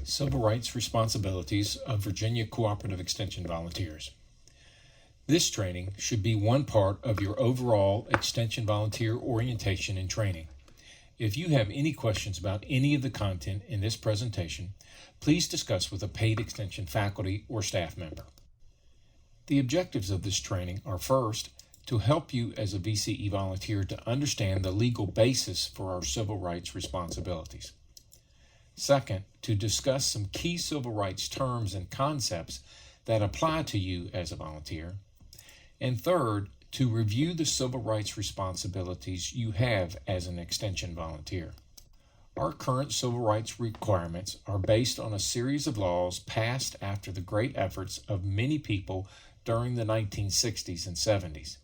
Civil Rights Responsibilities of Virginia Cooperative Extension Volunteers. This training should be one part of your overall Extension volunteer orientation and training. If you have any questions about any of the content in this presentation, please discuss with a paid Extension faculty or staff member. The objectives of this training are first, to help you as a VCE volunteer to understand the legal basis for our civil rights responsibilities. Second, to discuss some key civil rights terms and concepts that apply to you as a volunteer. And third, to review the civil rights responsibilities you have as an Extension volunteer. Our current civil rights requirements are based on a series of laws passed after the great efforts of many people during the 1960s and 70s.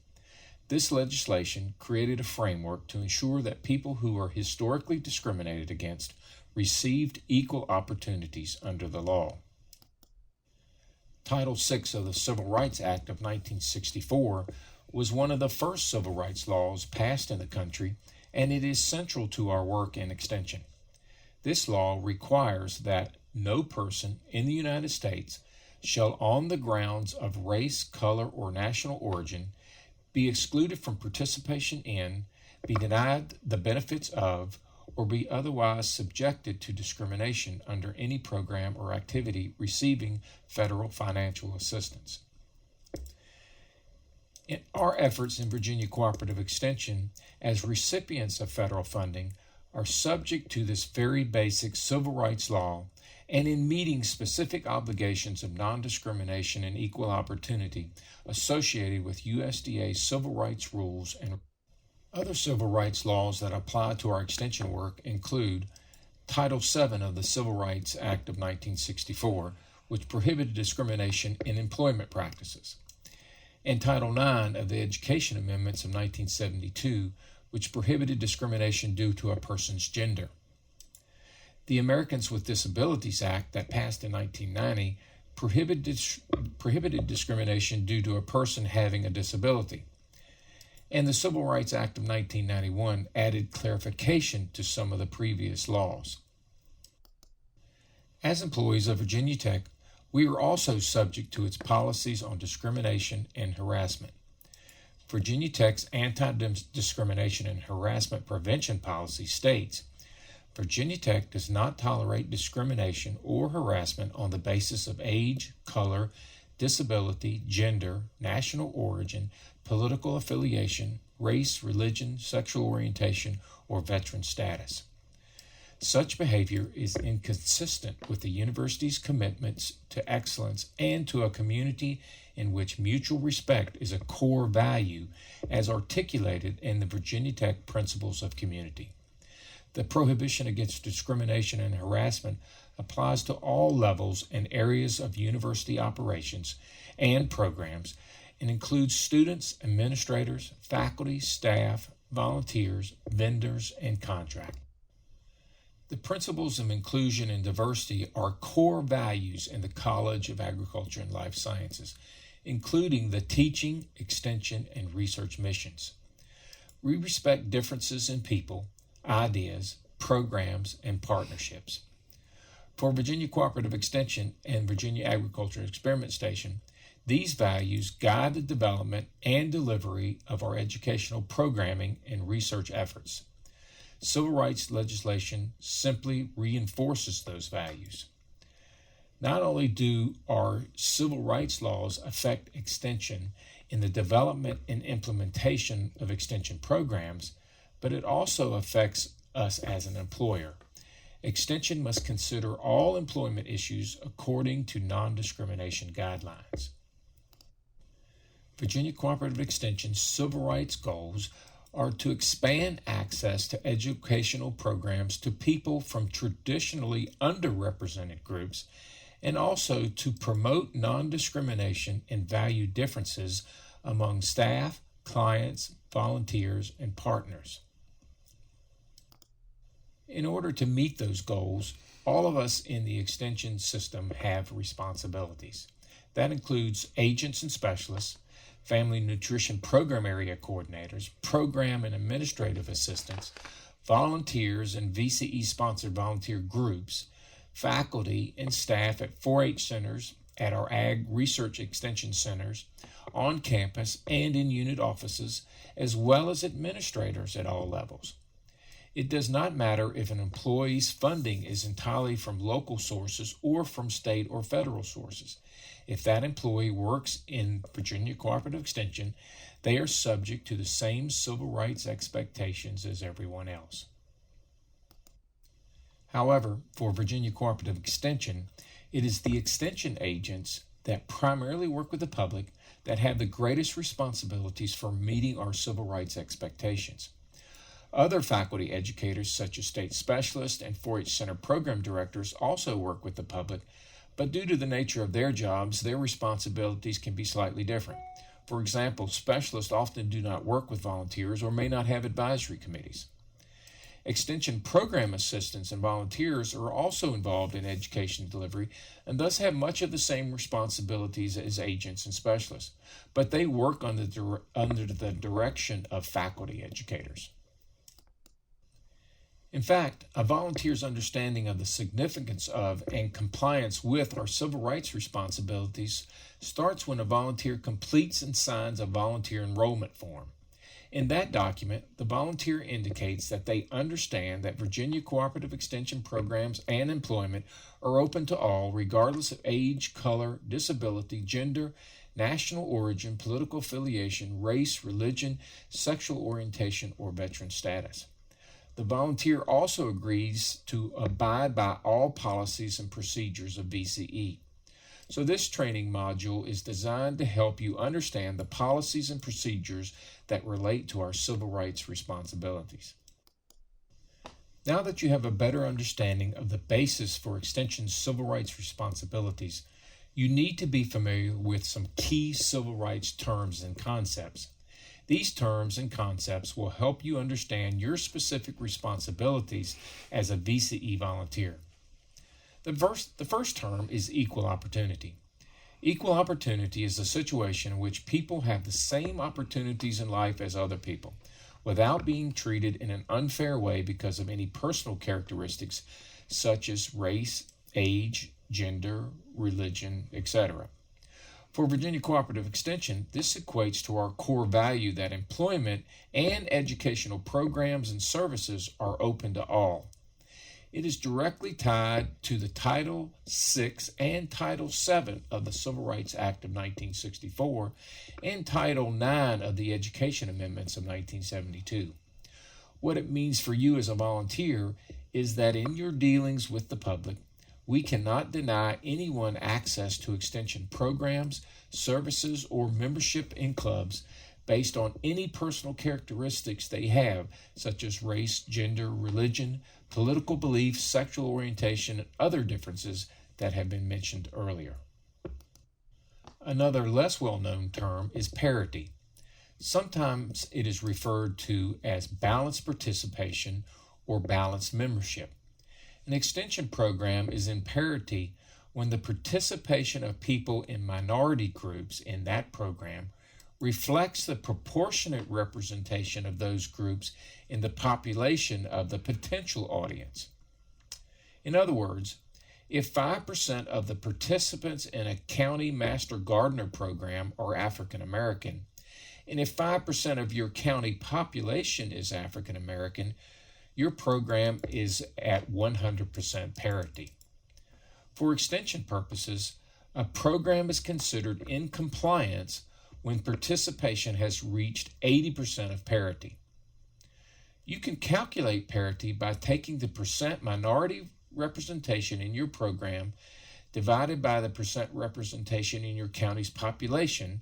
This legislation created a framework to ensure that people who are historically discriminated against received equal opportunities under the law. Title VI of the Civil Rights Act of 1964 was one of the first civil rights laws passed in the country, and it is central to our work in Extension. This law requires that no person in the United States shall, on the grounds of race, color, or national origin, be excluded from participation in, be denied the benefits of, or be otherwise subjected to discrimination under any program or activity receiving federal financial assistance. In our efforts in Virginia Cooperative Extension as recipients of federal funding are subject to this very basic civil rights law, and in meeting specific obligations of non-discrimination and equal opportunity associated with USDA civil rights rules. And other civil rights laws that apply to our Extension work include Title VII of the Civil Rights Act of 1964, which prohibited discrimination in employment practices, and Title IX of the Education Amendments of 1972, which prohibited discrimination due to a person's gender. The Americans with Disabilities Act that passed in 1990 prohibited discrimination due to a person having a disability. And the Civil Rights Act of 1991 added clarification to some of the previous laws. As employees of Virginia Tech, we are also subject to its policies on discrimination and harassment. Virginia Tech's Anti-Discrimination and Harassment Prevention Policy states, Virginia Tech does not tolerate discrimination or harassment on the basis of age, color, disability, gender, national origin, political affiliation, race, religion, sexual orientation, or veteran status. Such behavior is inconsistent with the university's commitments to excellence and to a community in which mutual respect is a core value as articulated in the Virginia Tech Principles of Community. The prohibition against discrimination and harassment applies to all levels and areas of university operations and programs and includes students, administrators, faculty, staff, volunteers, vendors, and contractors. The principles of inclusion and diversity are core values in the College of Agriculture and Life Sciences, including the teaching, extension, and research missions. We respect differences in people, ideas, programs, and partnerships. For Virginia Cooperative Extension and Virginia Agriculture Experiment Station, these values guide the development and delivery of our educational programming and research efforts. Civil rights legislation simply reinforces those values. Not only do our civil rights laws affect Extension in the development and implementation of Extension programs, but it also affects us as an employer. Extension must consider all employment issues according to non-discrimination guidelines. Virginia Cooperative Extension's civil rights goals are to expand access to educational programs to people from traditionally underrepresented groups, and also to promote non-discrimination and value differences among staff, clients, volunteers, and partners. In order to meet those goals, all of us in the Extension system have responsibilities. That includes agents and specialists, family nutrition program area coordinators, program and administrative assistants, volunteers and VCE-sponsored volunteer groups, faculty, and staff at 4-H centers, at our Ag Research Extension centers, on campus, and in unit offices, as well as administrators at all levels. It does not matter if an employee's funding is entirely from local sources or from state or federal sources. If that employee works in Virginia Cooperative Extension, they are subject to the same civil rights expectations as everyone else. However, for Virginia Cooperative Extension, it is the extension agents that primarily work with the public that have the greatest responsibilities for meeting our civil rights expectations. Other faculty educators, such as state specialists and 4-H center program directors, also work with the public, but due to the nature of their jobs, their responsibilities can be slightly different. For example, specialists often do not work with volunteers or may not have advisory committees. Extension program assistants and volunteers are also involved in education delivery and thus have much of the same responsibilities as agents and specialists, but they work under the direction of faculty educators. In fact, a volunteer's understanding of the significance of and compliance with our civil rights responsibilities starts when a volunteer completes and signs a volunteer enrollment form. In that document, the volunteer indicates that they understand that Virginia Cooperative Extension programs and employment are open to all, regardless of age, color, disability, gender, national origin, political affiliation, race, religion, sexual orientation, or veteran status. The volunteer also agrees to abide by all policies and procedures of VCE. So this training module is designed to help you understand the policies and procedures that relate to our civil rights responsibilities. Now that you have a better understanding of the basis for Extension's civil rights responsibilities, you need to be familiar with some key civil rights terms and concepts. These terms and concepts will help you understand your specific responsibilities as a VCE volunteer. The first term is equal opportunity. Equal opportunity is a situation in which people have the same opportunities in life as other people, without being treated in an unfair way because of any personal characteristics such as race, age, gender, religion, etc. For Virginia Cooperative Extension, this equates to our core value that employment and educational programs and services are open to all. It is directly tied to the Title VI and Title VII of the Civil Rights Act of 1964 and Title IX of the Education Amendments of 1972. What it means for you as a volunteer is that in your dealings with the public, we cannot deny anyone access to extension programs, services, or membership in clubs based on any personal characteristics they have, such as race, gender, religion, political beliefs, sexual orientation, and other differences that have been mentioned earlier. Another less well-known term is parity. Sometimes it is referred to as balanced participation or balanced membership. An extension program is in parity when the participation of people in minority groups in that program reflects the proportionate representation of those groups in the population of the potential audience. In other words, if 5% of the participants in a county master gardener program are African American, and if 5% of your county population is African American, your program is at 100% parity. For extension purposes, a program is considered in compliance when participation has reached 80% of parity. You can calculate parity by taking the percent minority representation in your program divided by the percent representation in your county's population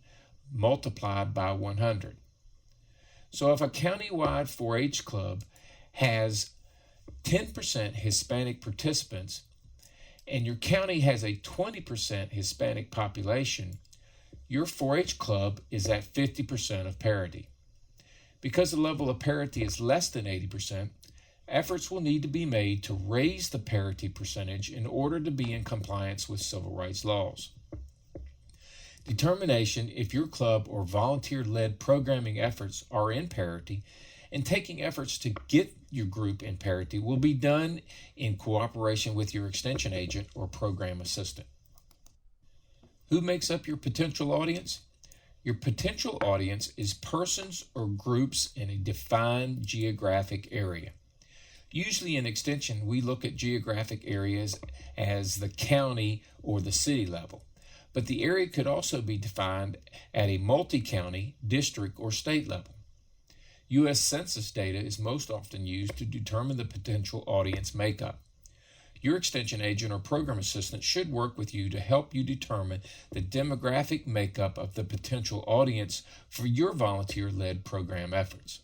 multiplied by 100. So if a countywide 4-H club has 10% Hispanic participants and your county has a 20% Hispanic population, your 4-H club is at 50% of parity. Because the level of parity is less than 80%, efforts will need to be made to raise the parity percentage in order to be in compliance with civil rights laws. Determination if your club or volunteer-led programming efforts are in parity and taking efforts to get your group in parity will be done in cooperation with your extension agent or program assistant. Who makes up your potential audience? Your potential audience is persons or groups in a defined geographic area. Usually in extension, we look at geographic areas as the county or the city level, but the area could also be defined at a multi-county, district, or state level. U.S. Census data is most often used to determine the potential audience makeup. Your extension agent or program assistant should work with you to help you determine the demographic makeup of the potential audience for your volunteer-led program efforts.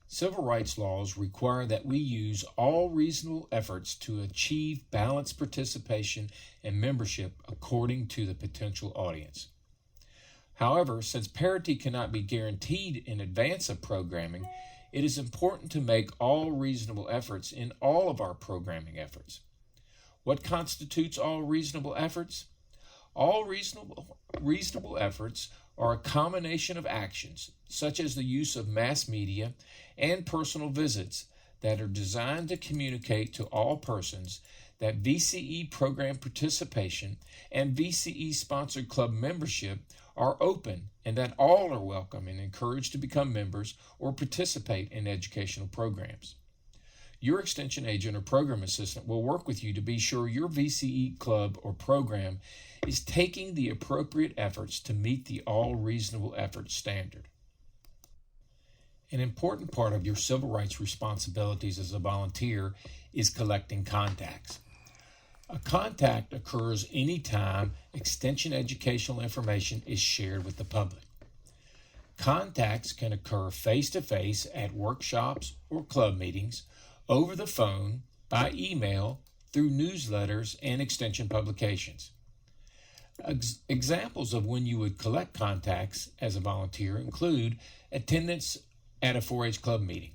Civil rights laws require that we use all reasonable efforts to achieve balanced participation and membership according to the potential audience. However, since parity cannot be guaranteed in advance of programming, it is important to make all reasonable efforts in all of our programming efforts. What constitutes all reasonable efforts? All reasonable efforts are a combination of actions, such as the use of mass media and personal visits, that are designed to communicate to all persons that VCE program participation and VCE-sponsored club membership are open and that all are welcome and encouraged to become members or participate in educational programs. Your extension agent or program assistant will work with you to be sure your VCE club or program is taking the appropriate efforts to meet the all reasonable efforts standard. An important part of your civil rights responsibilities as a volunteer is collecting contacts. A contact occurs anytime extension educational information is shared with the public. Contacts can occur face-to-face at workshops or club meetings, over the phone, by email, through newsletters and extension publications. Examples of when you would collect contacts as a volunteer include attendance at a 4-H club meeting,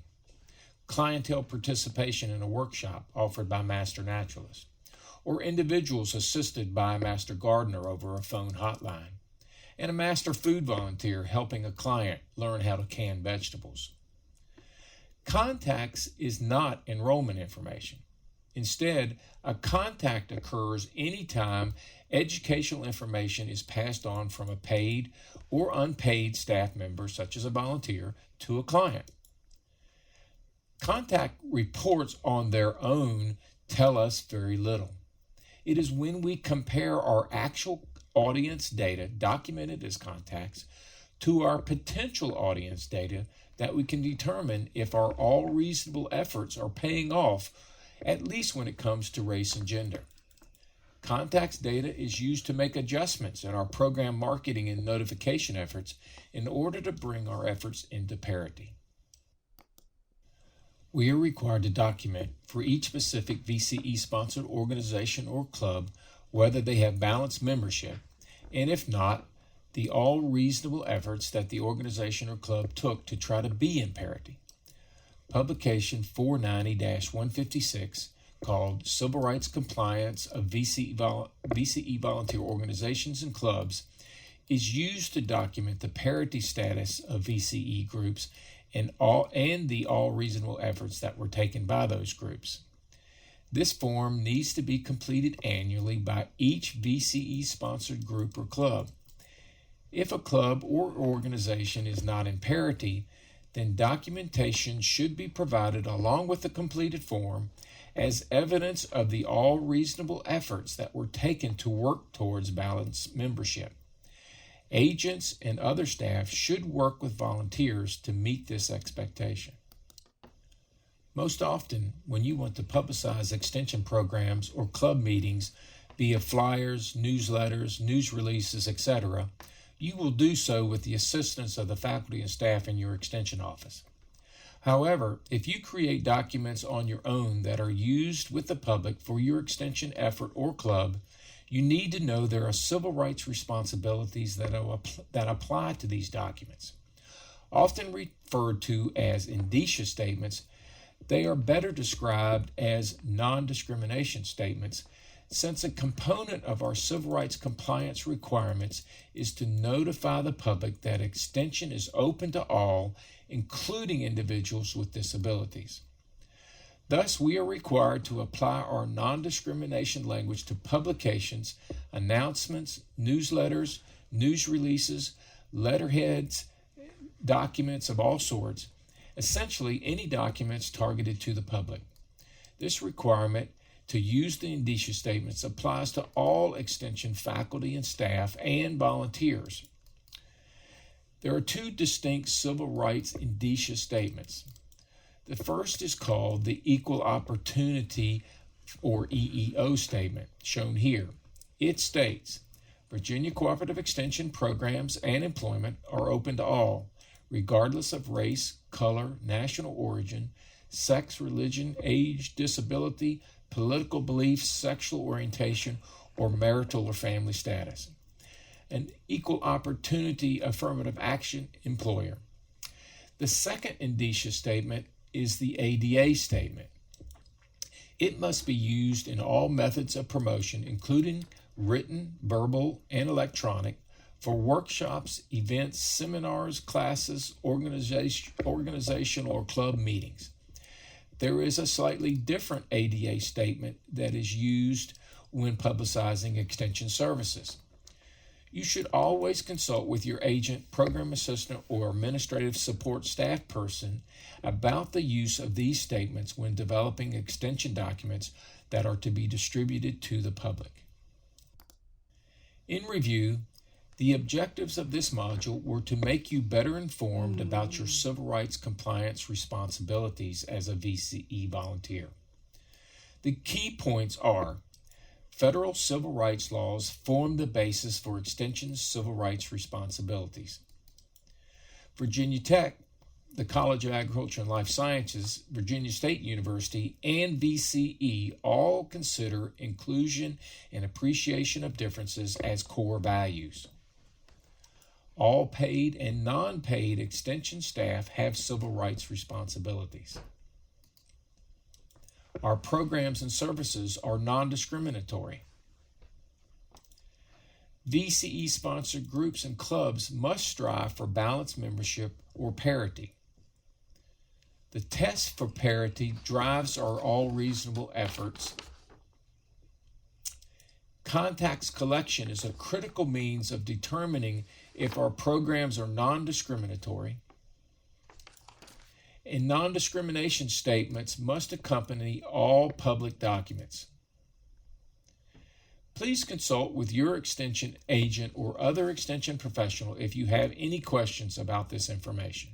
clientele participation in a workshop offered by Master Naturalist, or individuals assisted by a Master Gardener over a phone hotline, and a Master Food Volunteer helping a client learn how to can vegetables. Contacts is not enrollment information. Instead, a contact occurs anytime educational information is passed on from a paid or unpaid staff member, such as a volunteer, to a client. Contact reports on their own tell us very little. It is when we compare our actual audience data documented as contacts to our potential audience data that we can determine if our all reasonable efforts are paying off, at least when it comes to race and gender. Contacts data is used to make adjustments in our program marketing and notification efforts in order to bring our efforts into parity. We are required to document for each specific VCE-sponsored organization or club whether they have balanced membership, and if not, the all reasonable efforts that the organization or club took to try to be in parity. Publication 490-156, called Civil Rights Compliance of VCE Volunteer Organizations and Clubs, is used to document the parity status of VCE groups and the all reasonable efforts that were taken by those groups. This form needs to be completed annually by each VCE-sponsored group or club. If a club or organization is not in parity, then documentation should be provided along with the completed form as evidence of the all reasonable efforts that were taken to work towards balanced membership. Agents and other staff should work with volunteers to meet this expectation. Most often, when you want to publicize extension programs or club meetings via flyers, newsletters, news releases, etc., you will do so with the assistance of the faculty and staff in your extension office. However, if you create documents on your own that are used with the public for your extension effort or club, you need to know there are civil rights responsibilities that apply to these documents. Often referred to as Indicia Statements, they are better described as non-discrimination statements since a component of our civil rights compliance requirements is to notify the public that extension is open to all, including individuals with disabilities. Thus, we are required to apply our non-discrimination language to publications, announcements, newsletters, news releases, letterheads, documents of all sorts, essentially any documents targeted to the public. This requirement to use the Indicia Statements applies to all Extension faculty and staff and volunteers. There are two distinct civil rights Indicia Statements. The first is called the Equal Opportunity or EEO Statement, shown here. It states, Virginia Cooperative Extension programs and employment are open to all, regardless of race, color, national origin, sex, religion, age, disability, political beliefs, sexual orientation, or marital or family status. An equal opportunity affirmative action employer. The second Indicia Statement is the ADA Statement. It must be used in all methods of promotion, including written, verbal, and electronic, for workshops, events, seminars, classes, organizational or club meetings. There is a slightly different ADA statement that is used when publicizing extension services. You should always consult with your agent, program assistant, or administrative support staff person about the use of these statements when developing extension documents that are to be distributed to the public. In review, the objectives of this module were to make you better informed about your civil rights compliance responsibilities as a VCE volunteer. The key points are: federal civil rights laws form the basis for Extension's civil rights responsibilities. Virginia Tech, the College of Agriculture and Life Sciences, Virginia State University, and VCE all consider inclusion and appreciation of differences as core values. All paid and non-paid extension staff have civil rights responsibilities. Our programs and services are non-discriminatory. VCE-sponsored groups and clubs must strive for balanced membership or parity. The test for parity drives our all reasonable efforts. Contacts collection is a critical means of determining if our programs are non-discriminatory, and non-discrimination statements must accompany all public documents. Please consult with your extension agent or other extension professional if you have any questions about this information.